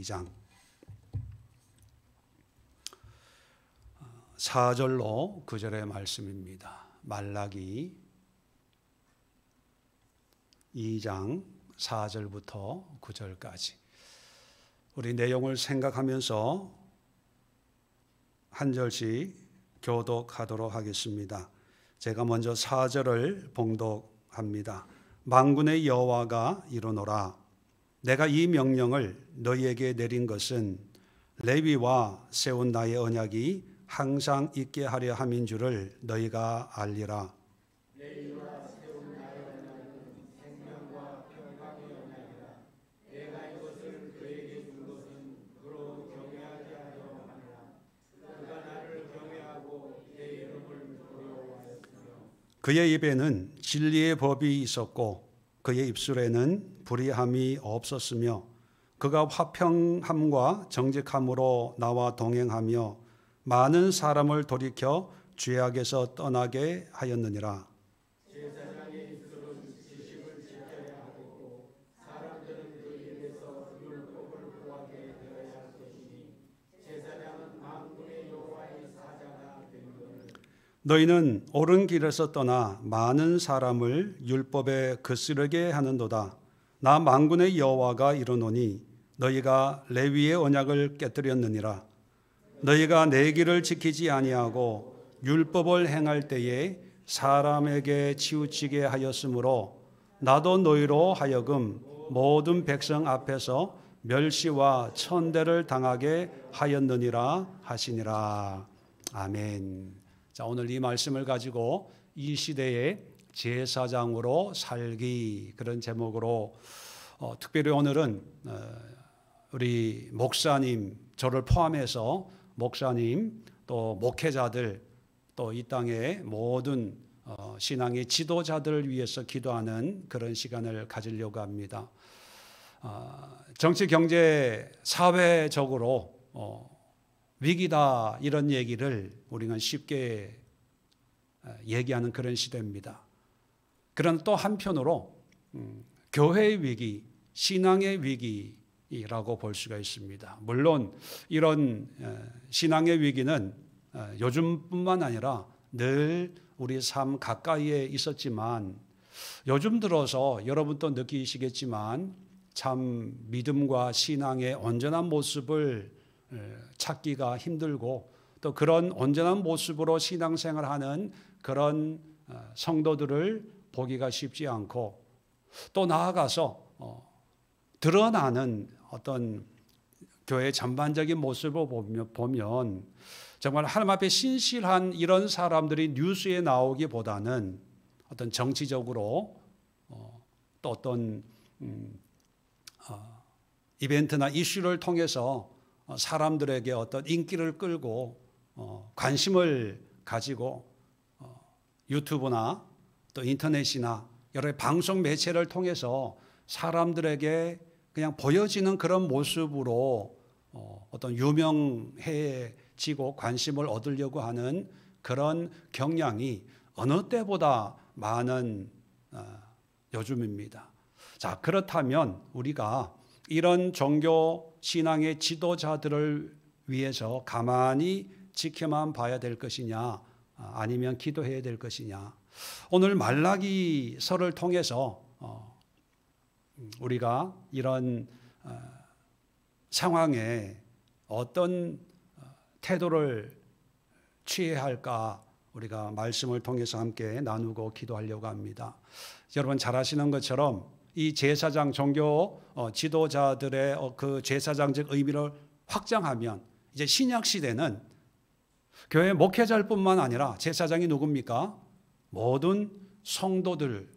2장 4절로 9절의 말씀입니다. 말라기 2장 4절부터 9절까지 우리 내용을 생각하면서 한 절씩 교독하도록 하겠습니다. 제가 먼저 4절을 봉독합니다. 만군의 여호와가 이르노라. 내가 이 명령을 너희에게 내린 것은 레위와 세운 나의 언약이 항상 있게 하려 함인 줄을 너희가 알리라. 레위와 세운 나의 언약은 생명과 평강의 언약이라. 내가 이것을 그에게 준 것은 그로 경외하게 하려 함이라. 그가 나를 경외하고 내 이름을 두려워하였으며 그의 입에는 진리의 법이 있었고 그의 입술에는 불의함이 없었으며 그가 화평함과 정직함으로 나와 동행하며 많은 사람을 돌이켜 죄악에서 떠나게 하였느니라. 제사장의 입술은 지식을 지켜야 하겠고 사람들은 그 입에서 율법을 구하게 되어야 할 것이니 제사장은 만군의 여호와의 사자가 되는 것을. 너희는 옳은 길에서 떠나 많은 사람을 율법에 거스르게 하는도다. 나 만군의 여호와가 이르노니 너희가 레위의 언약을 깨뜨렸느니라. 너희가 내 길을 지키지 아니하고 율법을 행할 때에 사람에게 치우치게 하였으므로 나도 너희로 하여금 모든 백성 앞에서 멸시와 천대를 당하게 하였느니라 하시니라. 아멘. 자, 오늘 이 말씀을 가지고 이 시대의 제사장으로 살기, 그런 제목으로 특별히 오늘은 우리 목사님, 저를 포함해서 목사님 또 목회자들 또 이 땅의 모든 신앙의 지도자들을 위해서 기도하는 그런 시간을 가지려고 합니다. 정치, 경제, 사회적으로 위기다 이런 얘기를 우리는 쉽게 얘기하는 그런 시대입니다. 그러나 또 한편으로 교회의 위기, 신앙의 위기라고 볼 수가 있습니다. 물론 이런 신앙의 위기는 요즘뿐만 아니라 늘 우리 삶 가까이에 있었지만 요즘 들어서 여러분도 느끼시겠지만 참 믿음과 신앙의 온전한 모습을 찾기가 힘들고 또 그런 온전한 모습으로 신앙생활하는 그런 성도들을 보기가 쉽지 않고 또 나아가서 드러나는 어떤 교회의 전반적인 모습을 보면 정말 하나님 앞에 신실한 이런 사람들이 뉴스에 나오기보다는 어떤 정치적으로 또 어떤 이벤트나 이슈를 통해서 사람들에게 어떤 인기를 끌고 관심을 가지고 유튜브나 또 인터넷이나 여러 방송 매체를 통해서 사람들에게 그냥 보여지는 그런 모습으로 어떤 유명해지고 관심을 얻으려고 하는 그런 경향이 어느 때보다 많은 요즘입니다. 자, 그렇다면 우리가 이런 종교 신앙의 지도자들을 위해서 가만히 지켜만 봐야 될 것이냐 아니면 기도해야 될 것이냐. 오늘 말라기서를 통해서 우리가 이런 상황에 어떤 태도를 취해야 할까 우리가 말씀을 통해서 함께 나누고 기도하려고 합니다. 여러분 잘 아시는 것처럼 이 제사장 종교 지도자들의 그 제사장적 의미를 확장하면 이제 신약 시대는 교회 목회자일 뿐만 아니라 제사장이 누굽니까? 모든 성도들,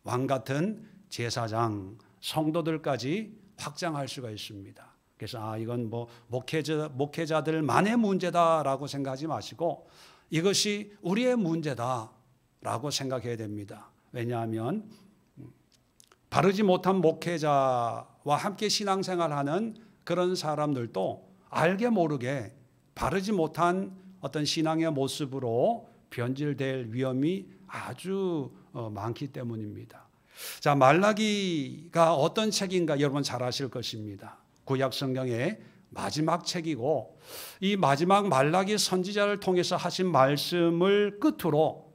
왕 같은 제사장, 성도들까지 확장할 수가 있습니다. 그래서 이건 뭐 목회자들만의 문제다라고 생각하지 마시고 이것이 우리의 문제다라고 생각해야 됩니다. 왜냐하면 바르지 못한 목회자와 함께 신앙생활하는 그런 사람들도 알게 모르게 바르지 못한 어떤 신앙의 모습으로 변질될 위험이 아주 많기 때문입니다. 자, 말라기가 어떤 책인가 여러분 잘 아실 것입니다. 구약 성경의 마지막 책이고, 이 마지막 말라기 선지자를 통해서 하신 말씀을 끝으로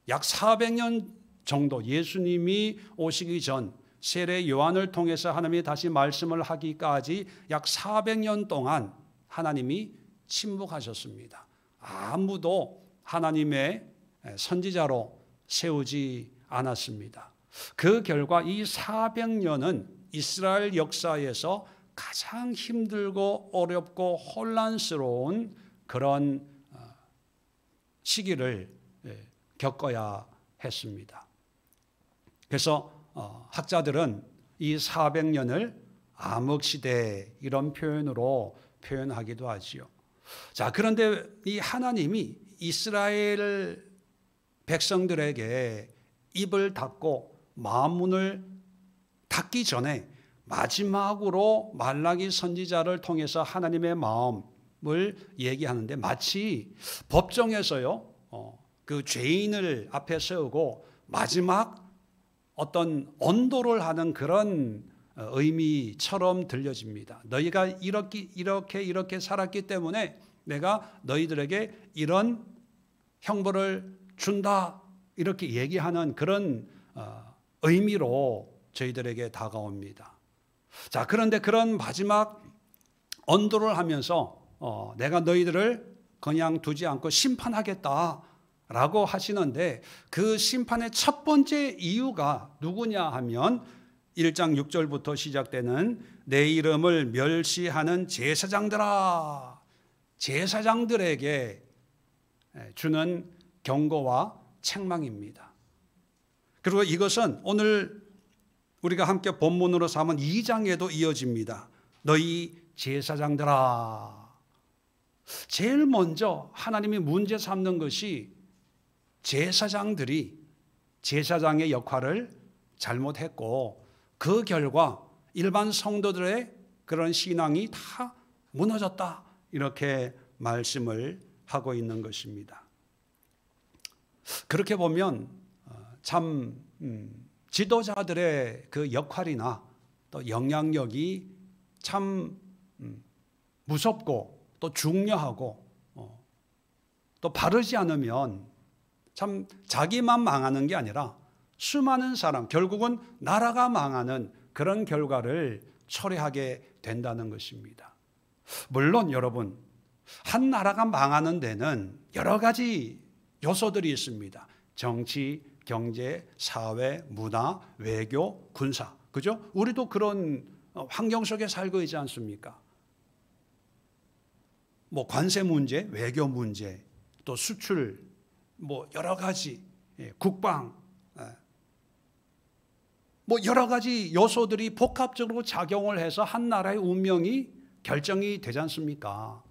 약 400년 정도, 예수님이 오시기 전 세례 요한을 통해서 하나님이 다시 말씀을 하기까지 약 400년 동안 하나님이 침묵하셨습니다. 아무도 하나님의 선지자로 세우지 않았습니다. 그 결과 이 400년은 이스라엘 역사에서 가장 힘들고 어렵고 혼란스러운 그런 시기를 겪어야 했습니다. 그래서 학자들은 이 400년을 암흑시대 이런 표현으로 표현하기도 하지요. 자, 그런데 이 하나님이 이스라엘 백성들에게 입을 닫고 마음문을 닫기 전에 마지막으로 말라기 선지자를 통해서 하나님의 마음을 얘기하는데, 마치 법정에서요, 그 죄인을 앞에 세우고 마지막 어떤 언도를 하는 그런 의미처럼 들려집니다. 너희가 이렇게 살았기 때문에 내가 너희들에게 이런 형벌을 준다, 이렇게 얘기하는 그런 의미로 저희들에게 다가옵니다. 자, 그런데 그런 마지막 언도를 하면서 내가 너희들을 그냥 두지 않고 심판하겠다라고 하시는데, 그 심판의 첫 번째 이유가 누구냐 하면 1장 6절부터 시작되는 내 이름을 멸시하는 제사장들아, 제사장들에게 주는 경고와 책망입니다. 그리고 이것은 오늘 우리가 함께 본문으로 삼은 2장에도 이어집니다. 너희 제사장들아. 제일 먼저 하나님이 문제 삼는 것이 제사장들이 제사장의 역할을 잘못했고, 그 결과 일반 성도들의 그런 신앙이 다 무너졌다, 이렇게 말씀을 하고 있는 것입니다. 그렇게 보면 참 지도자들의 그 역할이나 또 영향력이 참 무섭고 또 중요하고, 또 바르지 않으면 참 자기만 망하는 게 아니라 수많은 사람, 결국은 나라가 망하는 그런 결과를 초래하게 된다는 것입니다. 물론 여러분, 한 나라가 망하는 데는 여러 가지 요소들이 있습니다. 정치, 경제, 사회, 문화, 외교, 군사, 그죠? 우리도 그런 환경 속에 살고 있지 않습니까? 뭐 관세 문제, 외교 문제, 또 수출, 뭐 여러 가지, 국방, 뭐 여러 가지 요소들이 복합적으로 작용을 해서 한 나라의 운명이 결정이 되지 않습니까?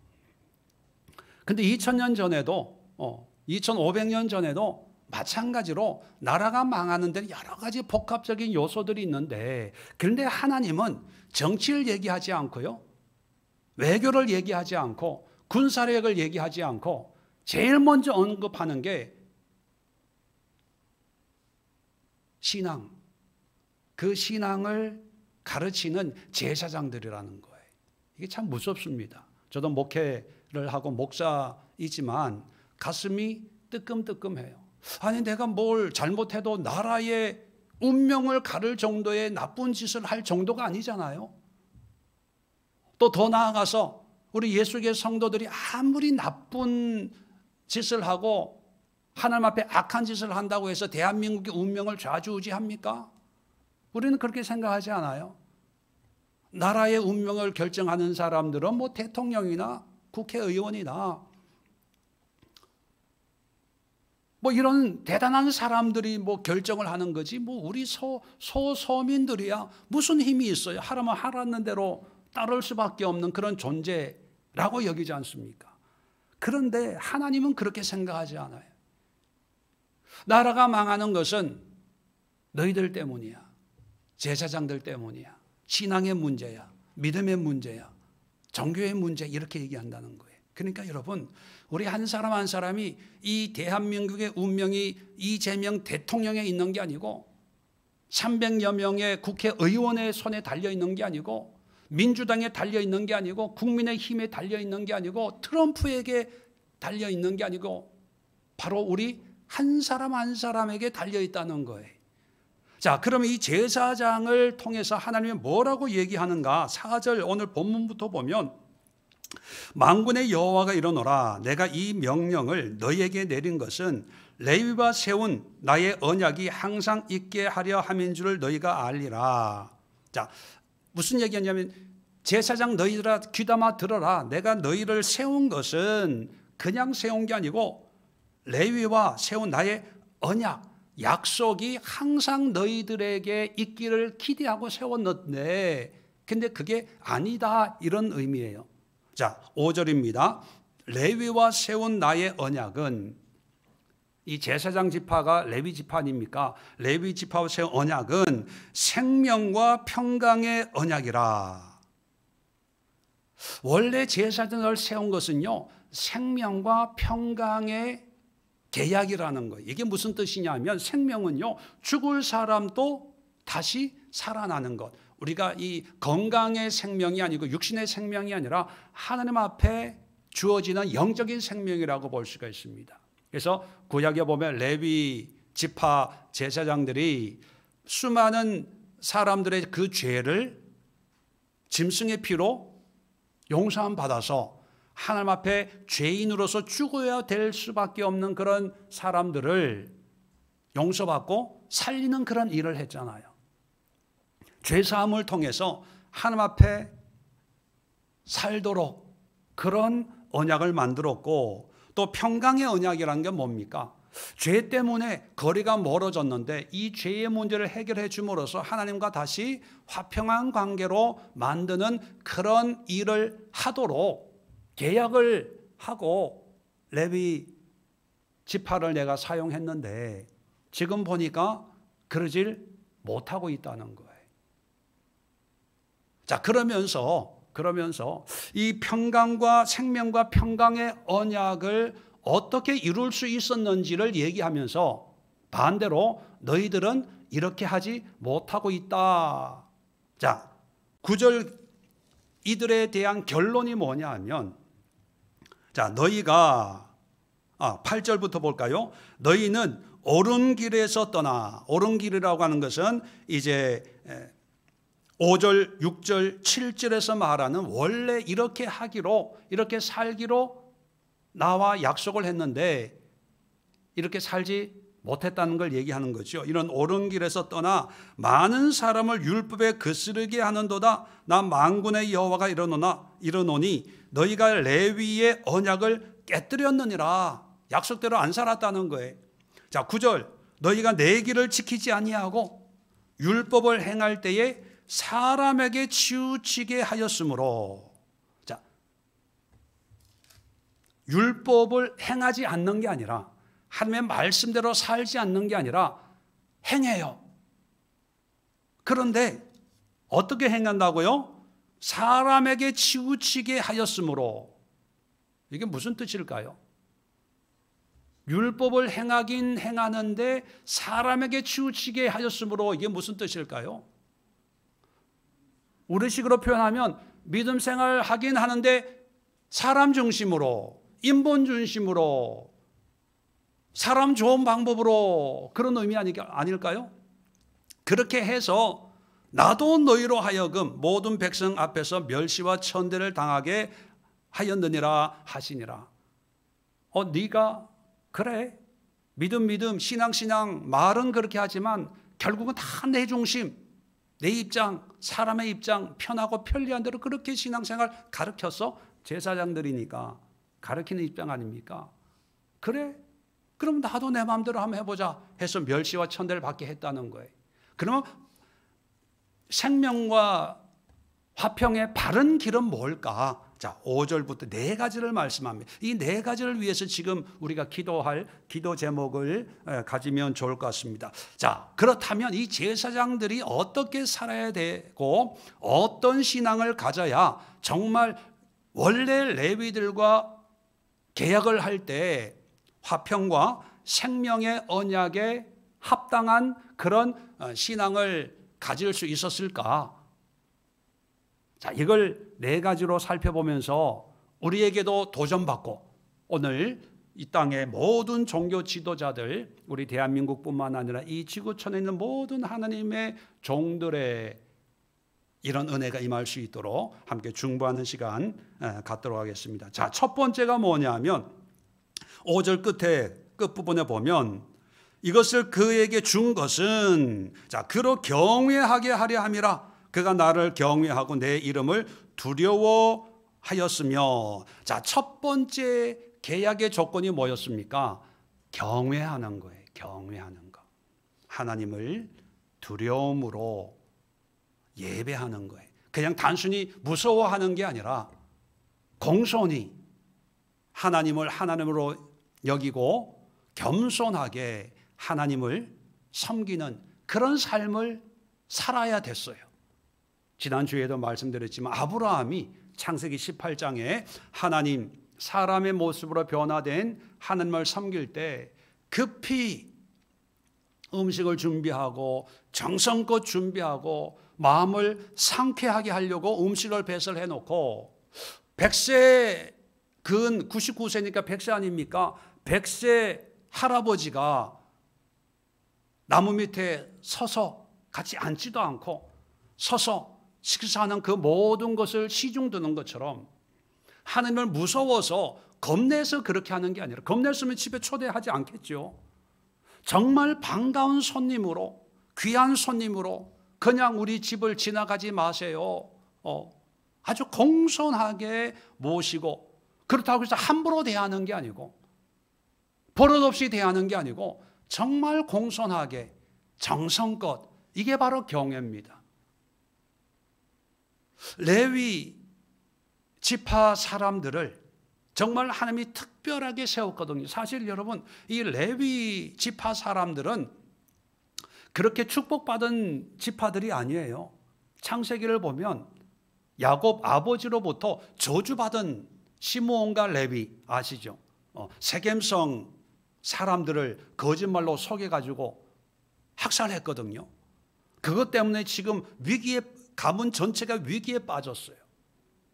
근데 2000년 전에도 2500년 전에도 마찬가지로 나라가 망하는 데는 여러 가지 복합적인 요소들이 있는데, 그런데 하나님은 정치를 얘기하지 않고요, 외교를 얘기하지 않고, 군사력을 얘기하지 않고, 제일 먼저 언급하는 게 신앙, 그 신앙을 가르치는 제사장들이라는 거예요. 이게 참 무섭습니다. 저도 목회를 하고 목사이지만 가슴이 뜨끔뜨끔해요. 아니, 내가 뭘 잘못해도 나라의 운명을 가를 정도의 나쁜 짓을 할 정도가 아니잖아요. 또 더 나아가서 우리 예수의 성도들이 아무리 나쁜 짓을 하고 하나님 앞에 악한 짓을 한다고 해서 대한민국의 운명을 좌지우지합니까? 우리는 그렇게 생각하지 않아요. 나라의 운명을 결정하는 사람들은 뭐 대통령이나 국회의원이나 뭐 이런 대단한 사람들이 뭐 결정을 하는 거지, 뭐 우리 소민들이야 무슨 힘이 있어요? 하라면 하라는 대로 따를 수밖에 없는 그런 존재라고 여기지 않습니까? 그런데 하나님은 그렇게 생각하지 않아요. 나라가 망하는 것은 너희들 때문이야. 제사장들 때문이야. 신앙의 문제야. 믿음의 문제야. 종교의 문제, 이렇게 얘기한다는 거예요. 그러니까 여러분, 우리 한 사람 한 사람이 이 대한민국의 운명이 이재명 대통령에 있는 게 아니고 300여 명의 국회의원의 손에 달려 있는 게 아니고 민주당에 달려 있는 게 아니고 국민의힘에 달려 있는 게 아니고 트럼프에게 달려 있는 게 아니고 바로 우리 한 사람 한 사람에게 달려 있다는 거예요. 자, 그러면 이 제사장을 통해서 하나님이 뭐라고 얘기하는가? 4절 오늘 본문부터 보면 만군의 여호와가 이르노라 내가 이 명령을 너희에게 내린 것은 레위가 세운 나의 언약이 항상 있게 하려 함인 줄을 너희가 알리라. 자, 무슨 얘기냐면 제사장 너희들아 귀담아 들어라. 내가 너희를 세운 것은 그냥 세운 게 아니고 레위와 세운 나의 언약, 약속이 항상 너희들에게 있기를 기대하고 세웠는데 근데 그게 아니다 이런 의미예요. 자, 5절입니다. 레위와 세운 나의 언약은 이 제사장 지파가 레위 지파 아닙니까? 레위 지파와 세운 언약은 생명과 평강의 언약이라. 원래 제사장을 세운 것은요 생명과 평강의 계약이라는 거예요. 이게 무슨 뜻이냐면 생명은요 죽을 사람도 다시 살아나는 것. 우리가 이 건강의 생명이 아니고 육신의 생명이 아니라 하나님 앞에 주어지는 영적인 생명이라고 볼 수가 있습니다. 그래서 구약에 보면 레위 지파 제사장들이 수많은 사람들의 그 죄를 짐승의 피로 용서함 받아서 하나님 앞에 죄인으로서 죽어야 될 수밖에 없는 그런 사람들을 용서받고 살리는 그런 일을 했잖아요. 죄사함을 통해서 하나님 앞에 살도록 그런 언약을 만들었고 또 평강의 언약이라는 게 뭡니까? 죄 때문에 거리가 멀어졌는데 이 죄의 문제를 해결해 줌으로써 하나님과 다시 화평한 관계로 만드는 그런 일을 하도록 계약을 하고 레위 지파를 내가 사용했는데 지금 보니까 그러질 못하고 있다는 거예요. 자, 그러면서 이 평강과 생명과 평강의 언약을 어떻게 이룰 수 있었는지를 얘기하면서 반대로 너희들은 이렇게 하지 못하고 있다. 자, 9절 이들에 대한 결론이 뭐냐 하면 자, 너희가 8절부터 볼까요? 너희는 옳은 길에서 떠나. 옳은 길이라고 하는 것은 이제 5절, 6절, 7절에서 말하는 원래 이렇게 하기로 이렇게 살기로 나와 약속을 했는데 이렇게 살지 못했다는 걸 얘기하는 거죠. 이런 옳은 길에서 떠나 많은 사람을 율법에 거스르게 하는도다. 나 만군의 여호와가 이르노니 너희가 레위의 언약을 깨뜨렸느니라. 약속대로 안 살았다는 거예요. 자, 9절 너희가 내 길을 지키지 아니하고 율법을 행할 때에 사람에게 치우치게 하였으므로. 자, 율법을 행하지 않는 게 아니라 하나님의 말씀대로 살지 않는 게 아니라 행해요. 그런데 어떻게 행한다고요? 사람에게 치우치게 하였으므로. 이게 무슨 뜻일까요? 율법을 행하긴 행하는데 사람에게 치우치게 하였으므로 이게 무슨 뜻일까요? 우리식으로 표현하면 믿음 생활 하긴 하는데 사람 중심으로, 인본 중심으로, 사람 좋은 방법으로 그런 의미 아닐까요? 그렇게 해서 나도 너희로 하여금 모든 백성 앞에서 멸시와 천대를 당하게 하였느니라 하시니라. 네가 그래 믿음 신앙 말은 그렇게 하지만 결국은 다 내 중심, 내 입장, 사람의 입장 편하고 편리한 대로 그렇게 신앙생활 가르쳤어? 제사장들이니까 가르치는 입장 아닙니까? 그래? 그럼 나도 내 마음대로 한번 해보자 해서 멸시와 천대를 받게 했다는 거예요. 그러면 생명과 화평의 바른 길은 뭘까? 자, 5절부터 네 가지를 말씀합니다. 이 네 가지를 위해서 지금 우리가 기도할 기도 제목을 가지면 좋을 것 같습니다. 자, 그렇다면 이 제사장들이 어떻게 살아야 되고 어떤 신앙을 가져야 정말 원래 레위들과 계약을 할 때 화평과 생명의 언약에 합당한 그런 신앙을 가질 수 있었을까? 자, 이걸 네 가지로 살펴보면서 우리에게도 도전받고 오늘 이 땅의 모든 종교 지도자들, 우리 대한민국뿐만 아니라 이 지구촌에 있는 모든 하나님의 종들의 이런 은혜가 임할 수 있도록 함께 중보하는 시간 갖도록 하겠습니다. 자, 첫 번째가 뭐냐면 5절 끝부분에 보면 이것을 그에게 준 것은 자, 그로 경외하게 하려 함이라. 그가 나를 경외하고 내 이름을 두려워하였으며. 자, 첫 번째 계약의 조건이 뭐였습니까? 경외하는 거예요. 경외하는 거. 하나님을 두려움으로 예배하는 거예요. 그냥 단순히 무서워하는 게 아니라 공손히 하나님을 하나님으로 여기고 겸손하게 하나님을 섬기는 그런 삶을 살아야 됐어요. 지난주에도 말씀드렸지만 아브라함이 창세기 18장에 하나님 사람의 모습으로 변화된 하나님을 섬길 때 급히 음식을 준비하고 정성껏 준비하고 마음을 상쾌하게 하려고 음식을 배설해 놓고 100세 근 99세니까 100세 아닙니까? 100세 할아버지가 나무 밑에 서서 같이 앉지도 않고 서서 식사하는 그 모든 것을 시중 드는 것처럼 하나님을 무서워서 겁내서 그렇게 하는 게 아니라, 겁냈으면 집에 초대하지 않겠죠. 정말 반가운 손님으로, 귀한 손님으로 그냥 우리 집을 지나가지 마세요. 아주 공손하게 모시고, 그렇다고 해서 함부로 대하는 게 아니고 버릇없이 대하는 게 아니고 정말 공손하게 정성껏, 이게 바로 경외입니다. 레위 지파 사람들을 정말 하나님이 특별하게 세웠거든요. 사실 여러분, 이 레위 지파 사람들은 그렇게 축복받은 지파들이 아니에요. 창세기를 보면 야곱 아버지로부터 저주받은 시므온과 레위 아시죠? 세겜성 사람들을 거짓말로 속여가지고 학살했거든요. 그것 때문에 지금 가문 전체가 위기에 빠졌어요.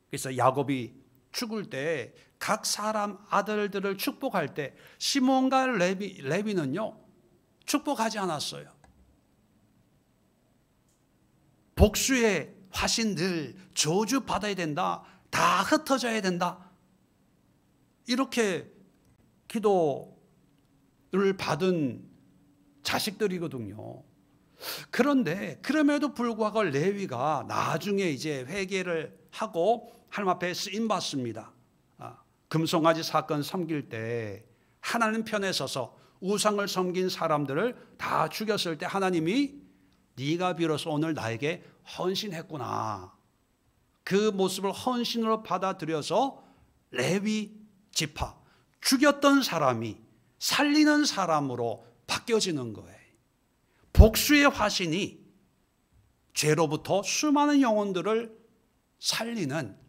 그래서 야곱이 죽을 때 각 사람 아들들을 축복할 때 시몬과 레위는요 축복하지 않았어요. 복수의 화신들 저주받아야 된다, 다 흩어져야 된다, 이렇게 기도를 받은 자식들이거든요. 그런데 그럼에도 불구하고 레위가 나중에 이제 회개를 하고 하나님 앞에 쓰임 받습니다. 금송아지 사건 섬길 때 하나님 편에 서서 우상을 섬긴 사람들을 다 죽였을 때 하나님이 네가 비로소 오늘 나에게 헌신했구나, 그 모습을 헌신으로 받아들여서 레위 지파, 죽였던 사람이 살리는 사람으로 바뀌어지는 거예요. 복수의 화신이 죄로부터 수많은 영혼들을 살리는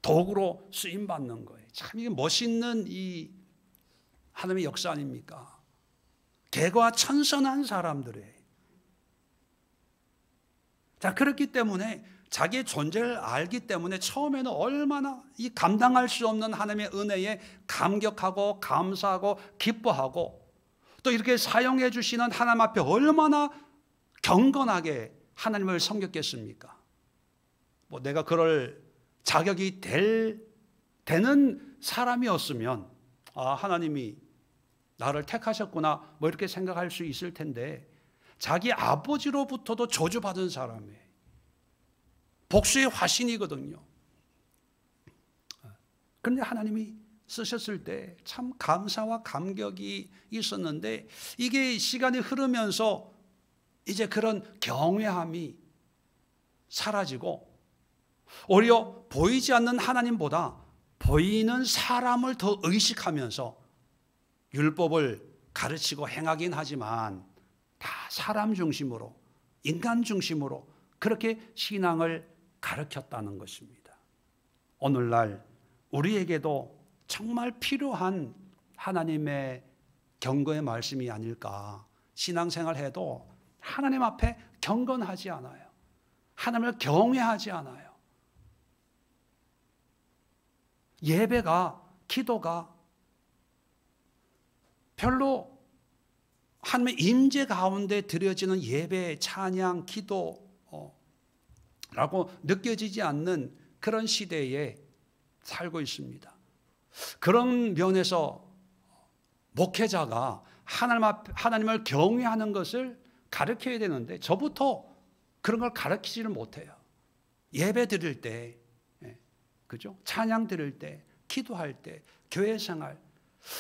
도구로 쓰임받는 거예요. 참 이게 멋있는 이 하나님의 역사 아닙니까? 개과천선한 사람들이에요. 자, 그렇기 때문에 자기의 존재를 알기 때문에 처음에는 얼마나 이 감당할 수 없는 하나님의 은혜에 감격하고 감사하고 기뻐하고, 또 이렇게 사용해 주시는 하나님 앞에 얼마나 경건하게 하나님을 섬겼겠습니까? 뭐 내가 그럴 자격이 되는 사람이었으면 하나님이 나를 택하셨구나 뭐 이렇게 생각할 수 있을 텐데, 자기 아버지로부터도 저주받은 사람이에요. 복수의 화신이거든요. 그런데 하나님이 쓰셨을 때 참 감사와 감격이 있었는데, 이게 시간이 흐르면서 이제 그런 경외함이 사라지고 오히려 보이지 않는 하나님보다 보이는 사람을 더 의식하면서 율법을 가르치고 행하긴 하지만 다 사람 중심으로, 인간 중심으로 그렇게 신앙을 가르쳤다는 것입니다. 오늘날 우리에게도 정말 필요한 하나님의 경고의 말씀이 아닐까. 신앙생활 해도 하나님 앞에 경건하지 않아요. 하나님을 경외하지 않아요. 예배가, 기도가 별로 하나님의 임재 가운데 드려지는 예배, 찬양, 기도라고 느껴지지 않는 그런 시대에 살고 있습니다. 그런 면에서 목회자가 하나님을 경외하는 것을 가르쳐야 되는데 저부터 그런 걸 가르치지를 못해요. 예배 드릴 때, 그죠? 찬양 드릴 때, 기도할 때, 교회 생활,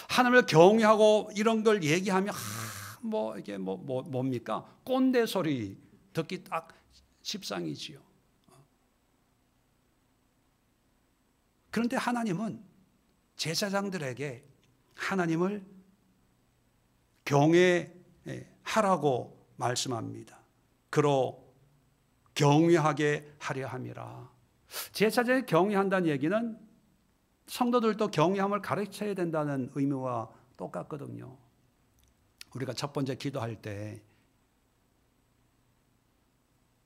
하나님을 경외하고 이런 걸 얘기하면 이게 뭡니까? 꼰대 소리 듣기 딱 십상이지요. 그런데 하나님은 제사장들에게 하나님을 경외하라고 말씀합니다. 그로 경외하게 하려 함이라. 제사장이 경외한다는 얘기는 성도들도 경외함을 가르쳐야 된다는 의미와 똑같거든요. 우리가 첫 번째 기도할 때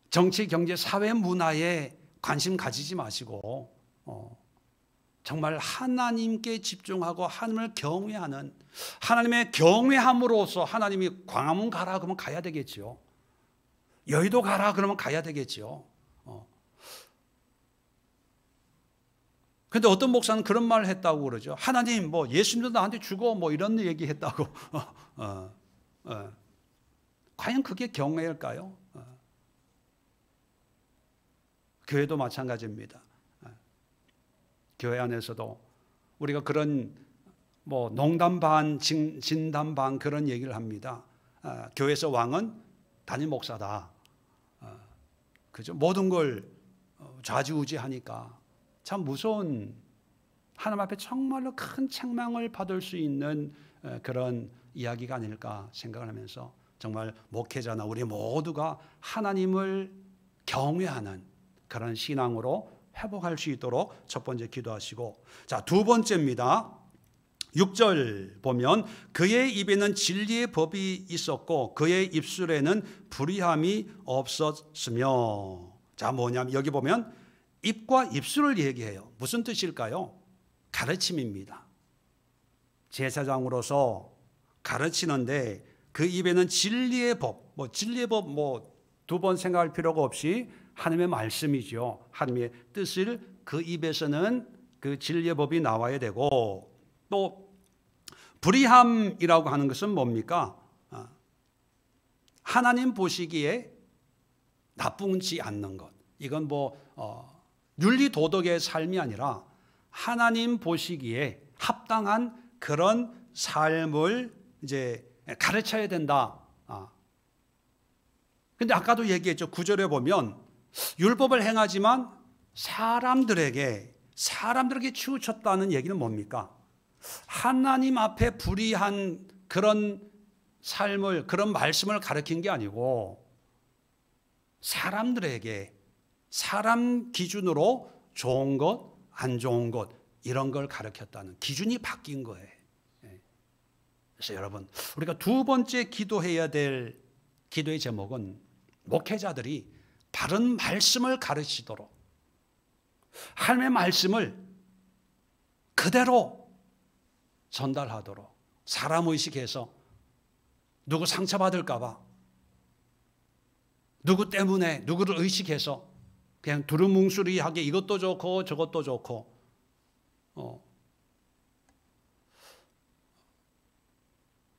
정치, 경제, 사회, 문화에 관심 가지지 마시고 정말 하나님께 집중하고 하나님을 경외하는, 하나님의 경외함으로써 하나님이 광화문 가라 그러면 가야 되겠죠. 여의도 가라 그러면 가야 되겠죠. 그런데 어떤 목사는 그런 말을 했다고 그러죠. 하나님 예수님도 나한테 주고 이런 얘기 했다고. 과연 그게 경외일까요? 교회도 마찬가지입니다. 교회 안에서도 우리가 그런 농담 반 진담 반 그런 얘기를 합니다. 교회에서 왕은 담임 목사다. 그죠? 모든 걸 좌지우지하니까 참 무서운, 하나님 앞에 정말로 큰 책망을 받을 수 있는 그런 이야기가 아닐까 생각을 하면서 정말 목회자나 우리 모두가 하나님을 경외하는 그런 신앙으로 회복할 수 있도록 첫 번째 기도하시고, 자, 두 번째입니다. 6절 보면 그의 입에는 진리의 법이 있었고 그의 입술에는 불의함이 없었으며. 자, 뭐냐면 여기 보면 입과 입술을 얘기해요. 무슨 뜻일까요? 가르침입니다. 제사장으로서 가르치는데 그 입에는 진리의 법, 진리의 법 두 번 생각할 필요가 없이 하나님의 말씀이죠. 하나님의 뜻을 그 입에서는 그 진리의 법이 나와야 되고, 또 불의함이라고 하는 것은 뭡니까? 하나님 보시기에 나쁘지 않는 것. 이건 윤리 도덕의 삶이 아니라 하나님 보시기에 합당한 그런 삶을 이제 가르쳐야 된다. 근데 아까도 얘기했죠. 9절에 보면 율법을 행하지만 사람들에게 치우쳤다는 얘기는 뭡니까? 하나님 앞에 불의한 그런 삶을, 그런 말씀을 가르친 게 아니고 사람들에게 사람 기준으로 좋은 것, 안 좋은 것 이런 걸 가르쳤다는, 기준이 바뀐 거예요. 그래서 여러분, 우리가 두 번째 기도해야 될 기도의 제목은 목회자들이 바른 말씀을 가르치도록, 하나님의 말씀을 그대로 전달하도록, 사람 의식해서 누구 상처받을까 봐, 누구 때문에 누구를 의식해서 그냥 두루뭉술하게 이것도 좋고 저것도 좋고,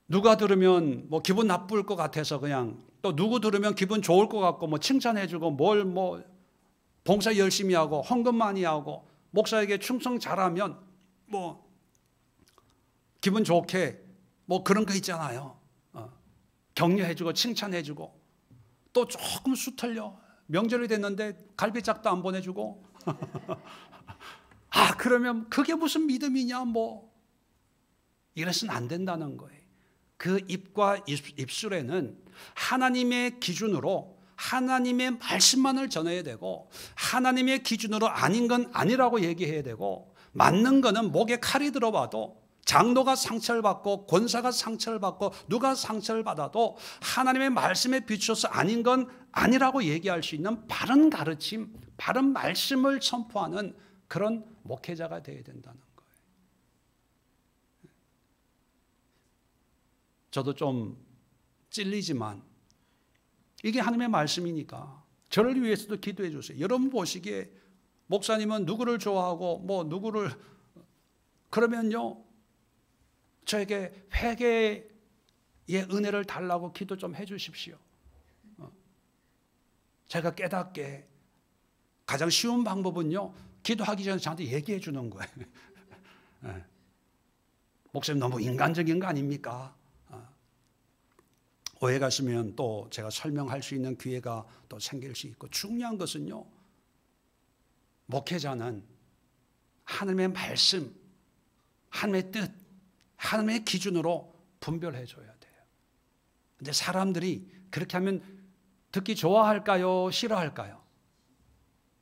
누가 들으면 기분 나쁠 것 같아서 그냥, 또 누구 들으면 기분 좋을 것 같고 칭찬해주고 봉사 열심히 하고 헌금 많이 하고 목사에게 충성 잘하면 기분 좋게 그런 거 있잖아요. 격려해주고 칭찬해주고, 또 조금 수틀려 명절이 됐는데 갈비짝도 안 보내주고 그러면 그게 무슨 믿음이냐 이래서는 안 된다는 거예요. 그 입과 입술에는 하나님의 기준으로 하나님의 말씀만을 전해야 되고, 하나님의 기준으로 아닌 건 아니라고 얘기해야 되고, 맞는 거는 목에 칼이 들어봐도, 장로가 상처를 받고 권사가 상처를 받고 누가 상처를 받아도 하나님의 말씀에 비춰서 아닌 건 아니라고 얘기할 수 있는 바른 가르침, 바른 말씀을 선포하는 그런 목회자가 되어야 된다는 거예요. 저도 좀 찔리지만 이게 하나님의 말씀이니까 저를 위해서도 기도해 주세요. 여러분 보시기에 목사님은 누구를 좋아하고 뭐 누구를 그러면요 저에게 회개의 은혜를 달라고 기도 좀 해 주십시오. 제가 깨닫게 가장 쉬운 방법은요 기도하기 전에 저한테 얘기해 주는 거예요. 네. 목사님 너무 인간적인 거 아닙니까? 오해가 있으면 또 제가 설명할 수 있는 기회가 또 생길 수 있고, 중요한 것은요 목회자는 하나님의 말씀, 하나님의 뜻, 하나님의 기준으로 분별해 줘야 돼요. 근데 사람들이 그렇게 하면 듣기 좋아할까요? 싫어할까요?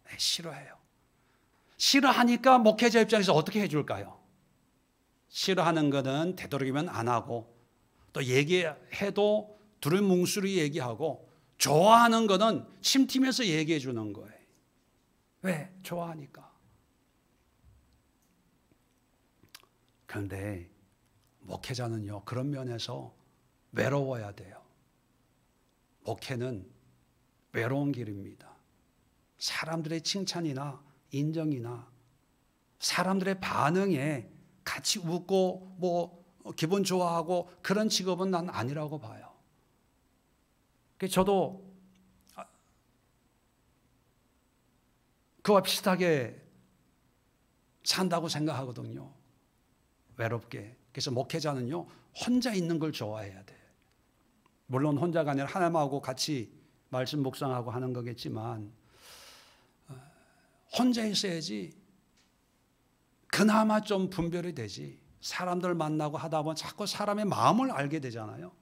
네, 싫어해요. 싫어하니까 목회자 입장에서 어떻게 해줄까요? 싫어하는 거는 되도록이면 안 하고, 또 얘기해도 두루뭉술이 얘기하고, 좋아하는 거는 심팀해서 얘기해 주는 거예요. 왜? 좋아하니까. 그런데 목회자는요 그런 면에서 외로워야 돼요. 목회는 외로운 길입니다. 사람들의 칭찬이나 인정이나 사람들의 반응에 같이 웃고 뭐 기분 좋아하고 그런 직업은 난 아니라고 봐요. 저도 그와 비슷하게 산다고 생각하거든요. 외롭게. 그래서 목회자는요 혼자 있는 걸 좋아해야 돼요. 물론 혼자가 아니라 하나님하고 같이 말씀 묵상하고 하는 거겠지만 혼자 있어야지 그나마 좀 분별이 되지. 사람들 만나고 하다 보면 자꾸 사람의 마음을 알게 되잖아요.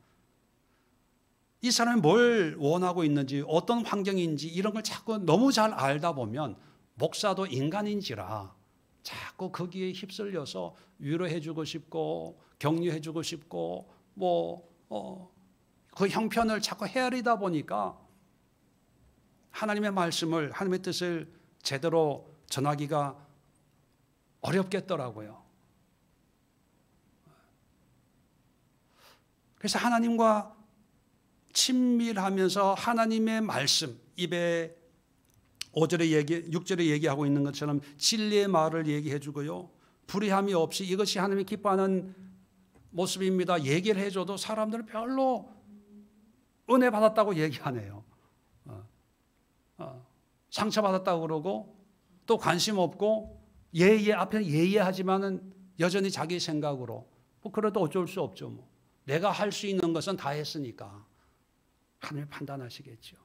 이 사람이 뭘 원하고 있는지, 어떤 환경인지 이런 걸 자꾸 너무 잘 알다 보면 목사도 인간인지라 자꾸 거기에 휩쓸려서 위로해주고 싶고 격려해주고 싶고 그 형편을 자꾸 헤아리다 보니까 하나님의 말씀을, 하나님의 뜻을 제대로 전하기가 어렵겠더라고요. 그래서 하나님과 친밀하면서 하나님의 말씀, 입에 6절에 얘기하고 있는 것처럼 진리의 말을 얘기해 주고요, 불의함이 없이 이것이 하나님이 기뻐하는 모습입니다 얘기를 해줘도 사람들은 별로 은혜 받았다고 얘기 안 해요. 상처받았다고 그러고 또 관심 없고 앞에 예의하지만은 여전히 자기 생각으로 그래도 어쩔 수 없죠. 내가 할 수 있는 것은 다 했으니까 하나님이 판단하시겠죠.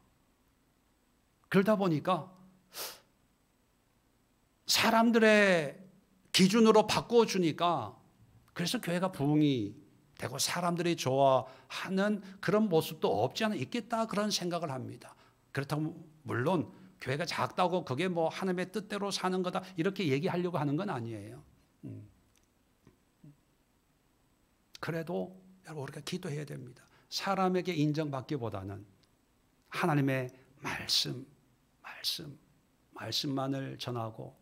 그러다 보니까 사람들의 기준으로 바꿔주니까 그래서 교회가 부흥이 되고 사람들이 좋아하는 그런 모습도 없지 않아 있겠다 그런 생각을 합니다. 그렇다고 물론 교회가 작다고 그게 하나님의 뜻대로 사는 거다 이렇게 얘기하려고 하는 건 아니에요. 그래도 여러분 우리가 기도해야 됩니다. 사람에게 인정받기보다는 하나님의 말씀만을 전하고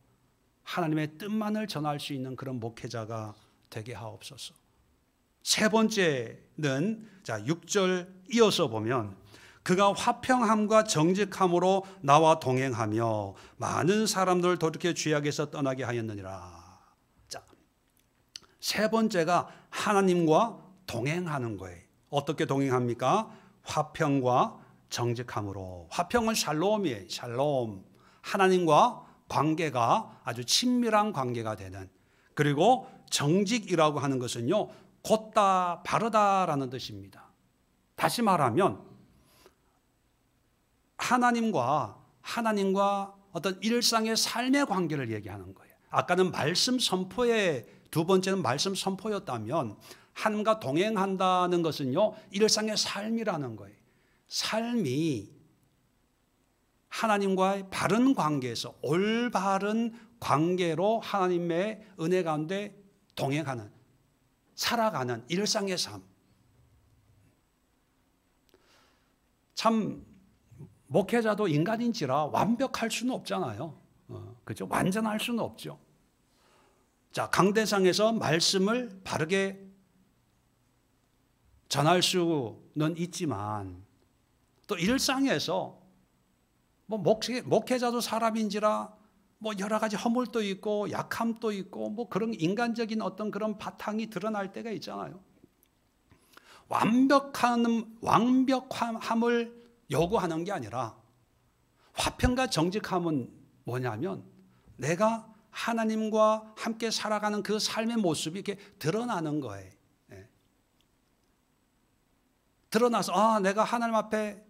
하나님의 뜻만을 전할 수 있는 그런 목회자가 되게 하옵소서. 세 번째는 6절 이어서 보면 그가 화평함과 정직함으로 나와 동행하며 많은 사람들을 돌이켜 죄악에서 떠나게 하였느니라. 세 번째가 하나님과 동행하는 거예요. 어떻게 동행합니까? 화평과 정직함으로. 화평은 샬롬이에요. 샬롬. 하나님과 관계가 아주 친밀한 관계가 되는. 그리고 정직이라고 하는 것은요 곧다 바르다라는 뜻입니다. 다시 말하면 하나님과 어떤 일상의 삶의 관계를 얘기하는 거예요. 아까는 말씀 선포의 두 번째는 말씀 선포였다면 하나님과 동행한다는 것은요 일상의 삶이라는 거예요. 삶이 하나님과의 바른 관계에서 올바른 관계로 하나님의 은혜 가운데 동행하는, 살아가는 일상의 삶. 참 목회자도 인간인지라 완벽할 수는 없잖아요. 그죠? 완전할 수는 없죠. 강대상에서 말씀을 바르게 전할 수는 있지만 또 일상에서 뭐 목회자도 사람인지라 뭐 여러 가지 허물도 있고 약함도 있고 뭐 그런 인간적인 어떤 그런 바탕이 드러날 때가 있잖아요. 완벽함을 요구하는 게 아니라 화평과 정직함은 뭐냐면 내가 하나님과 함께 살아가는 그 삶의 모습이 이렇게 드러나는 거예요. 드러나서 내가 하나님 앞에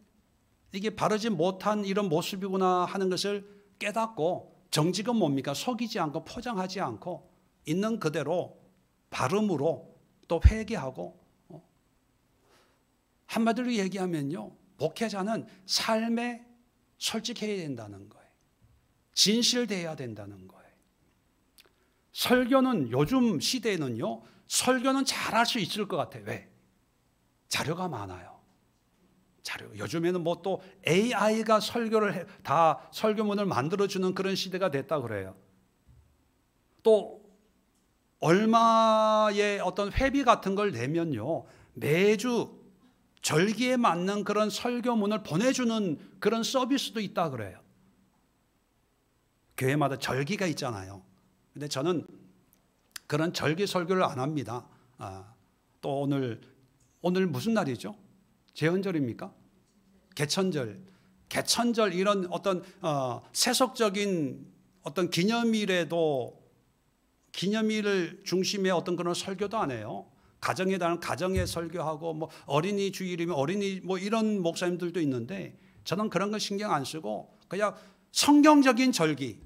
이게 바르지 못한 이런 모습이구나 하는 것을 깨닫고, 정직은 뭡니까? 속이지 않고 포장하지 않고 있는 그대로 바름으로 또 회개하고, 한마디로 얘기하면요, 목회자는 삶에 솔직해야 된다는 거예요. 진실되어야 된다는 거예요. 설교는 요즘 시대에는요, 설교는 잘할 수 있을 것 같아요. 왜? 자료가 많아요. 요즘에는 뭐 또 AI가 설교를 다 설교문을 만들어주는 그런 시대가 됐다 그래요. 또 얼마의 어떤 회비 같은 걸 내면요, 매주 절기에 맞는 그런 설교문을 보내주는 그런 서비스도 있다 그래요. 교회마다 절기가 있잖아요. 근데 저는 그런 절기 설교를 안 합니다. 또 오늘 무슨 날이죠? 제헌절입니까? 개천절 이런 어떤 세속적인 어떤 기념일에도 기념일을 중심의 어떤 그런 설교도 안 해요. 가정에 대한 가정의 설교하고 뭐 어린이 주일이면 어린이 뭐 이런 목사님들도 있는데, 저는 그런 거 신경 안 쓰고 그냥 성경적인 절기,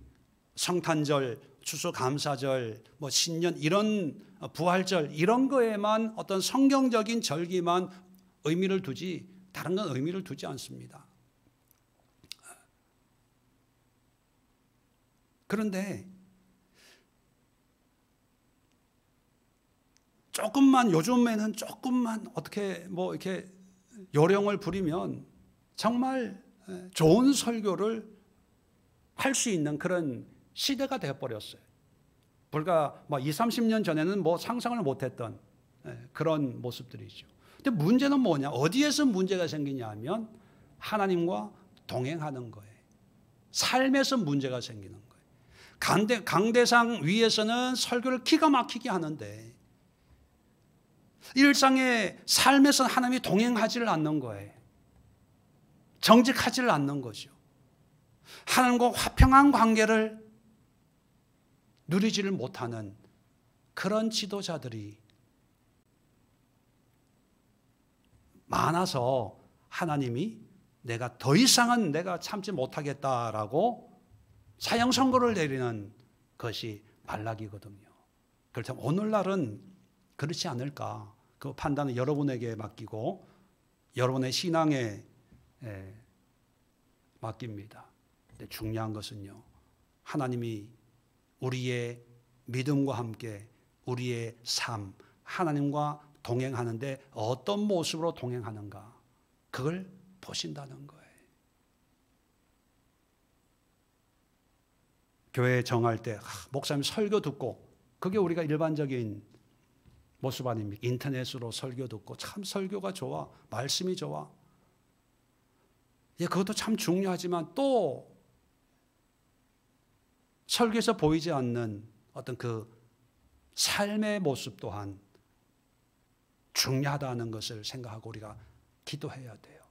성탄절, 추수감사절, 뭐 신년 이런 부활절 이런 거에만 어떤 성경적인 절기만 의미를 두지 다른 건 의미를 두지 않습니다. 그런데 요즘에는 조금만 어떻게 뭐 이렇게 요령을 부리면 정말 좋은 설교를 할 수 있는 그런 시대가 되어버렸어요. 불과 뭐 20, 30년 전에는 뭐 상상을 못했던 그런 모습들이죠. 근데 문제는 뭐냐? 어디에서 문제가 생기냐 하면 하나님과 동행하는 거예요. 삶에서 문제가 생기는 거예요. 강대상 위에서는 설교를 기가 막히게 하는데 일상의 삶에서는 하나님이 동행하지를 않는 거예요. 정직하지를 않는 거죠. 하나님과 화평한 관계를 누리지를 못하는 그런 지도자들이 많아서 하나님이 내가 더 이상은 내가 참지 못하겠다라고 사형 선고를 내리는 것이 말라기거든요. 그렇다면 오늘날은 그렇지 않을까? 그 판단은 여러분에게 맡기고 여러분의 신앙에 맡깁니다. 근데 중요한 것은요, 하나님이 우리의 믿음과 함께 우리의 삶, 하나님과 동행하는데 어떤 모습으로 동행하는가, 그걸 보신다는 거예요. 교회 정할 때 목사님 설교 듣고, 그게 우리가 일반적인 모습 아닙니까? 인터넷으로 설교 듣고 참 설교가 좋아, 말씀이 좋아. 그것도 참 중요하지만 또 설교에서 보이지 않는 어떤 그 삶의 모습 또한 중요하다는 것을 생각하고 우리가 기도해야 돼요.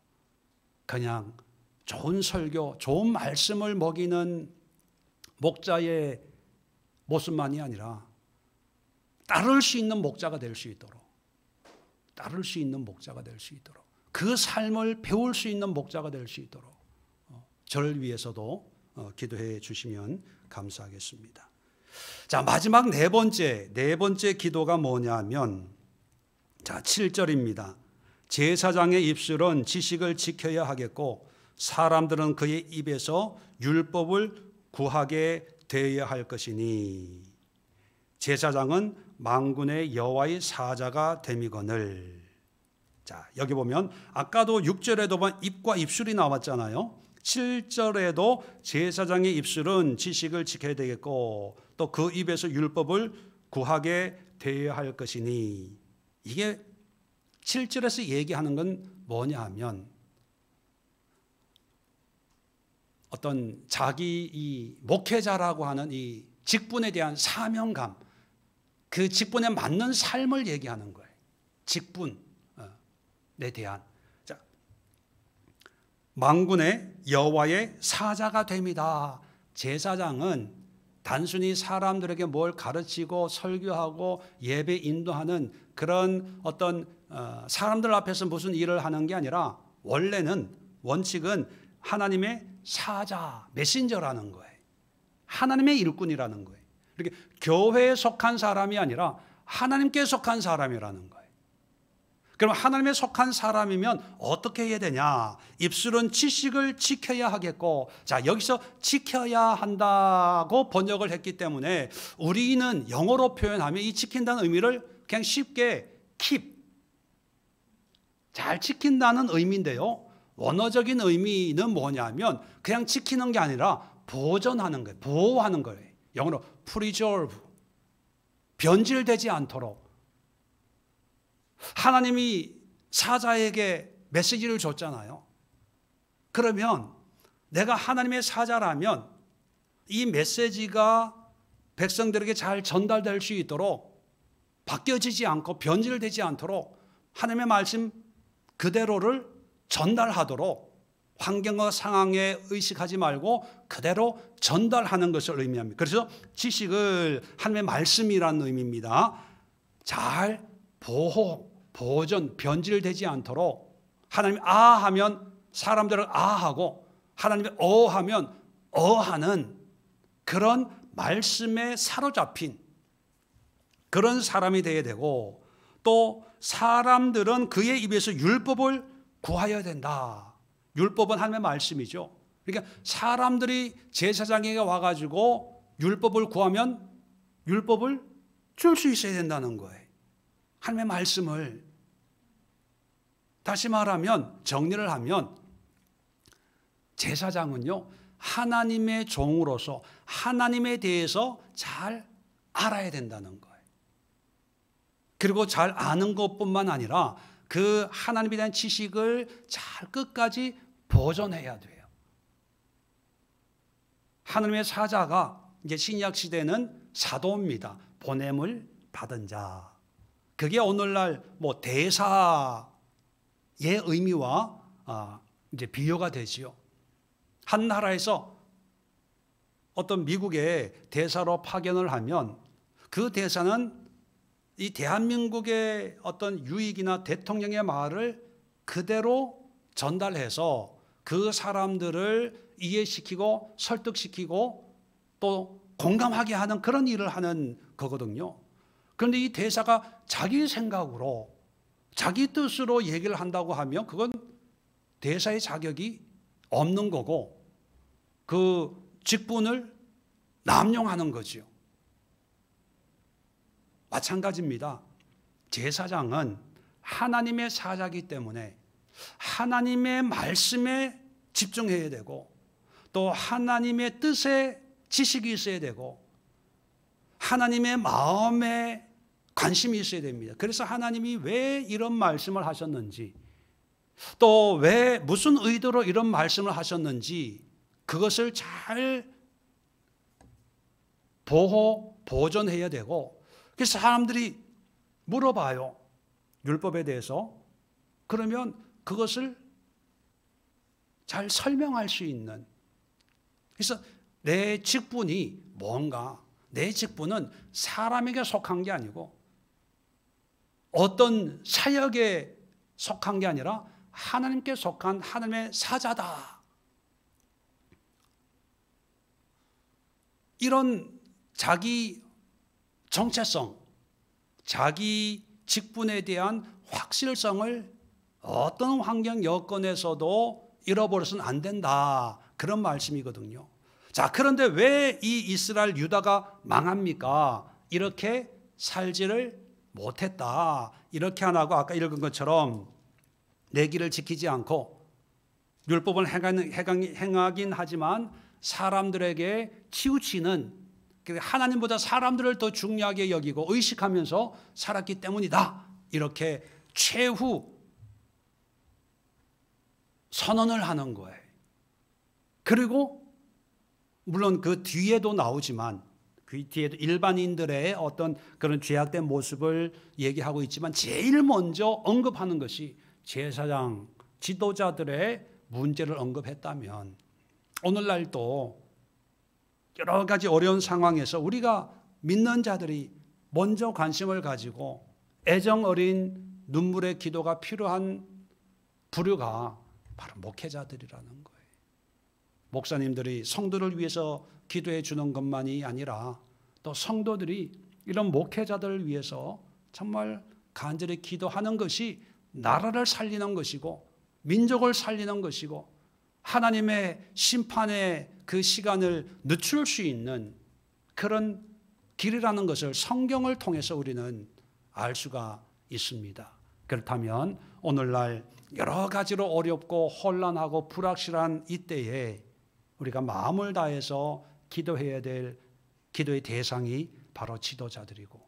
그냥 좋은 설교, 좋은 말씀을 먹이는 목자의 모습만이 아니라 따를 수 있는 목자가 될 수 있도록, 그 삶을 배울 수 있는 목자가 될 수 있도록 저를 위해서도 기도해 주시면 감사하겠습니다. 자, 마지막 네 번째 기도가 뭐냐면, 자, 7절입니다. 제사장의 입술은 지식을 지켜야 하겠고 사람들은 그의 입에서 율법을 구하게 되어야 할 것이니 제사장은 만군의 여호와의 사자가 됨이거늘. 자, 여기 보면 아까도 6절에도 보면 입과 입술이 나왔잖아요. 7절에도 제사장의 입술은 지식을 지켜야 되겠고 또 그 입에서 율법을 구하게 되어야 할 것이니, 이게 7절에서 얘기하는 건 뭐냐 하면 어떤 자기 이 목회자라고 하는 이 직분에 대한 사명감, 그 직분에 맞는 삶을 얘기하는 거예요. 직분에 대한. 자, 만군의 여호와의 사자가 됩니다. 제사장은 단순히 사람들에게 뭘 가르치고 설교하고 예배 인도하는 그런 어떤 사람들 앞에서 무슨 일을 하는 게 아니라 원칙은 하나님의 사자, 메신저라는 거예요. 하나님의 일꾼이라는 거예요. 이렇게 교회에 속한 사람이 아니라 하나님께 속한 사람이라는 거예요. 그럼 하나님에 속한 사람이면 어떻게 해야 되냐? 입술은 지식을 지켜야 하겠고, 자, 여기서 지켜야 한다고 번역을 했기 때문에 우리는 영어로 표현하면 이 지킨다는 의미를 그냥 쉽게 keep, 잘 지킨다는 의미인데요. 원어적인 의미는 뭐냐면 그냥 지키는 게 아니라 보존하는 거예요. 보호하는 거예요. 영어로 preserve, 변질되지 않도록. 하나님이 사자에게 메시지를 줬잖아요. 그러면 내가 하나님의 사자라면 이 메시지가 백성들에게 잘 전달될 수 있도록 바뀌어지지 않고 변질되지 않도록 하나님의 말씀 그대로를 전달하도록 환경과 상황에 의식하지 말고 그대로 전달하는 것을 의미합니다. 그래서 지식을 하나님의 말씀이라는 의미입니다. 잘 보호, 보존, 변질되지 않도록 하나님이 하면 사람들은 하고 하나님이 하면 하는 그런 말씀에 사로잡힌 그런 사람이 되어야 되고, 또 사람들은 그의 입에서 율법을 구하여야 된다. 율법은 하나님의 말씀이죠. 그러니까 사람들이 제사장에게 와가지고 율법을 구하면 율법을 줄 수 있어야 된다는 거예요. 하나님의 말씀을. 다시 말하면, 정리를 하면 제사장은요, 하나님의 종으로서 하나님에 대해서 잘 알아야 된다는 거예요. 그리고 잘 아는 것뿐만 아니라 그 하나님에 대한 지식을 잘 끝까지 보존해야 돼요. 하나님의 사자가 이제 신약 시대는 사도입니다. 보냄을 받은 자. 그게 오늘날 뭐 대사의 의미와 이제 비교가 되지요. 한 나라에서 어떤 미국의 대사로 파견을 하면 그 대사는 이 대한민국의 어떤 유익이나 대통령의 말을 그대로 전달해서 그 사람들을 이해시키고 설득시키고 또 공감하게 하는 그런 일을 하는 거거든요. 그런데 이 대사가 자기 생각으로 자기 뜻으로 얘기를 한다고 하면 그건 대사의 자격이 없는 거고 그 직분을 남용하는 거죠. 마찬가지입니다. 제사장은 하나님의 사자이기 때문에 하나님의 말씀에 집중해야 되고 또 하나님의 뜻에 지식이 있어야 되고 하나님의 마음에 관심이 있어야 됩니다. 그래서 하나님이 왜 이런 말씀을 하셨는지 또 왜 무슨 의도로 이런 말씀을 하셨는지 그것을 잘 보존해야 되고, 그래서 사람들이 물어봐요. 율법에 대해서. 그러면 그것을 잘 설명할 수 있는. 그래서 내 직분이 뭔가, 내 직분은 사람에게 속한 게 아니고 어떤 사역에 속한 게 아니라 하나님께 속한 하나님의 사자다. 이런 자기 정체성, 자기 직분에 대한 확실성을 어떤 환경 여건에서도 잃어버려서는 안 된다. 그런 말씀이거든요. 자, 그런데 왜 이 이스라엘 유다가 망합니까? 이렇게 살지를 못했다. 이렇게 안 하고 아까 읽은 것처럼 내 길을 지키지 않고 율법을 행하긴 하지만 사람들에게 치우치는, 하나님보다 사람들을 더 중요하게 여기고 의식하면서 살았기 때문이다. 이렇게 최후 선언을 하는 거예요. 그리고 물론 그 뒤에도 나오지만 그 뒤에도 일반인들의 어떤 그런 죄악된 모습을 얘기하고 있지만 제일 먼저 언급하는 것이 제사장, 지도자들의 문제를 언급했다면 오늘날도 여러 가지 어려운 상황에서 우리가 믿는 자들이 먼저 관심을 가지고 애정 어린 눈물의 기도가 필요한 부류가 바로 목회자들이라는 거예요. 목사님들이 성도를 위해서 기도해 주는 것만이 아니라 또 성도들이 이런 목회자들을 위해서 정말 간절히 기도하는 것이 나라를 살리는 것이고 민족을 살리는 것이고 하나님의 심판의 그 시간을 늦출 수 있는 그런 길이라는 것을 성경을 통해서 우리는 알 수가 있습니다. 그렇다면 오늘날 여러 가지로 어렵고 혼란하고 불확실한 이때에 우리가 마음을 다해서 기도해야 될 기도의 대상이 바로 지도자들이고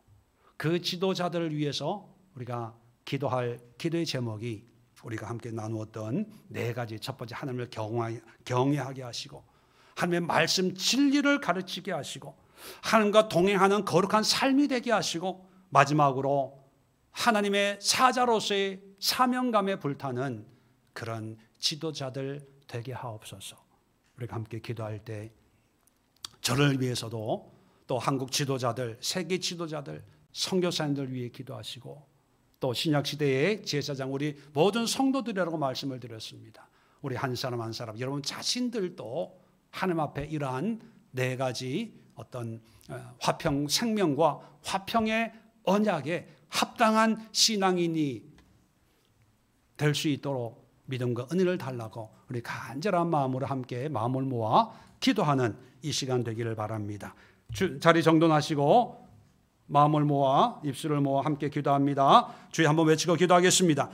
그 지도자들을 위해서 우리가 기도할 기도의 제목이 우리가 함께 나누었던 네 가지. 첫 번째, 하나님을 경외하게 하시고 하나님의 말씀 진리를 가르치게 하시고 하나님과 동행하는 거룩한 삶이 되게 하시고 마지막으로 하나님의 사자로서의 사명감에 불타는 그런 지도자들 되게 하옵소서. 우리가 함께 기도할 때 저를 위해서도 또 한국 지도자들, 세계 지도자들, 선교사님들 위해 기도하시고 또 신약시대의 제사장 우리 모든 성도들이라고 말씀을 드렸습니다. 우리 한 사람 한 사람 여러분 자신들도 하나님 앞에 이러한 네 가지 어떤 화평 생명과 화평의 언약에 합당한 신앙인이 될 수 있도록 믿음과 은혜를 달라고 우리 간절한 마음으로 함께 마음을 모아 기도하는 이 시간 되기를 바랍니다. 자리 정돈하시고 마음을 모아 입술을 모아 함께 기도합니다. 주여 한번 외치고 기도하겠습니다.